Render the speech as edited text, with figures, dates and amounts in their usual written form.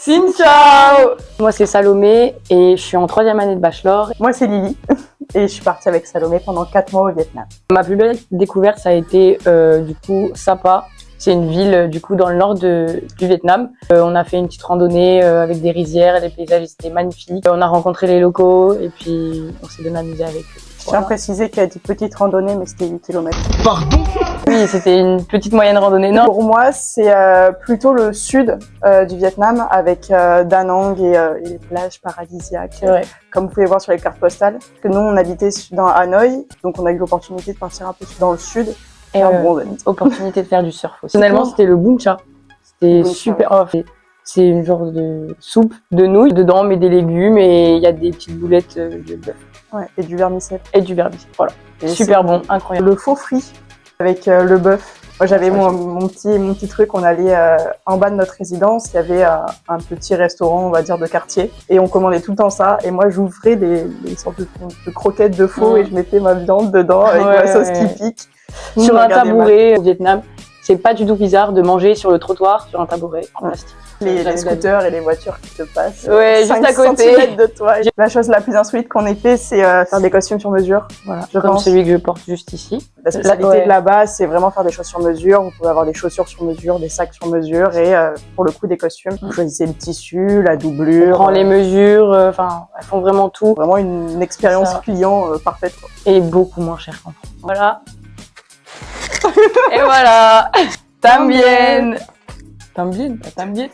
Xin ciao. Moi c'est Salomé et je suis en 3e année de bachelor. Moi c'est Lily et je suis partie avec Salomé pendant 4 mois au Vietnam. Ma plus belle découverte ça a été du coup Sapa. C'est une ville du coup dans le nord du Vietnam. On a fait une petite randonnée avec des rizières et les paysages étaient magnifiques. On a rencontré les locaux et puis on s'est bien amusé avec eux. Je tiens à préciser qu'il y a des petites randonnées mais c'était 8 km. Pardon? Oui, c'était une petite moyenne randonnée. Non. Pour moi c'est plutôt le sud du Vietnam avec Da Nang et les plages paradisiaques. Comme vous pouvez voir sur les cartes postales. Que nous on habitait dans Hanoï, donc on a eu l'opportunité de partir un peu dans le sud. Et opportunité de faire du surf aussi. Personnellement, c'était le bung cha. C'était super. Oh, c'est une genre de soupe de nouilles. Dedans, on met des légumes et il y a des petites boulettes de bœuf. Ouais, et du vermicelle. Et du vermicelle, voilà. Et super bon, incroyable. Le faux frit avec le bœuf. Moi, j'avais mon petit truc. On allait en bas de notre résidence. Il y avait un petit restaurant, on va dire, de quartier. Et on commandait tout le temps ça. Et moi, j'ouvrais des sortes de croquettes de faux et je mettais ma viande dedans avec ma sauce qui pique. Sur un tabouret au Vietnam, c'est pas du tout bizarre de manger sur le trottoir sur un tabouret en plastique. Les scooters et les voitures qui te passent. Ouais, juste à côté de toi. La chose la plus insolite qu'on ait fait, c'est faire des costumes sur mesure. Voilà, comme celui que je porte juste ici. La spécialité de là-bas, c'est vraiment faire des choses sur mesure. Vous pouvez avoir des chaussures sur mesure, des sacs sur mesure et pour le coup des costumes. Vous choisissez le tissu, la doublure. On prend les mesures, enfin, elles font vraiment tout. Vraiment une expérience client parfaite. Et beaucoup moins cher qu'en France. Voilà. Et voilà. También. También, también.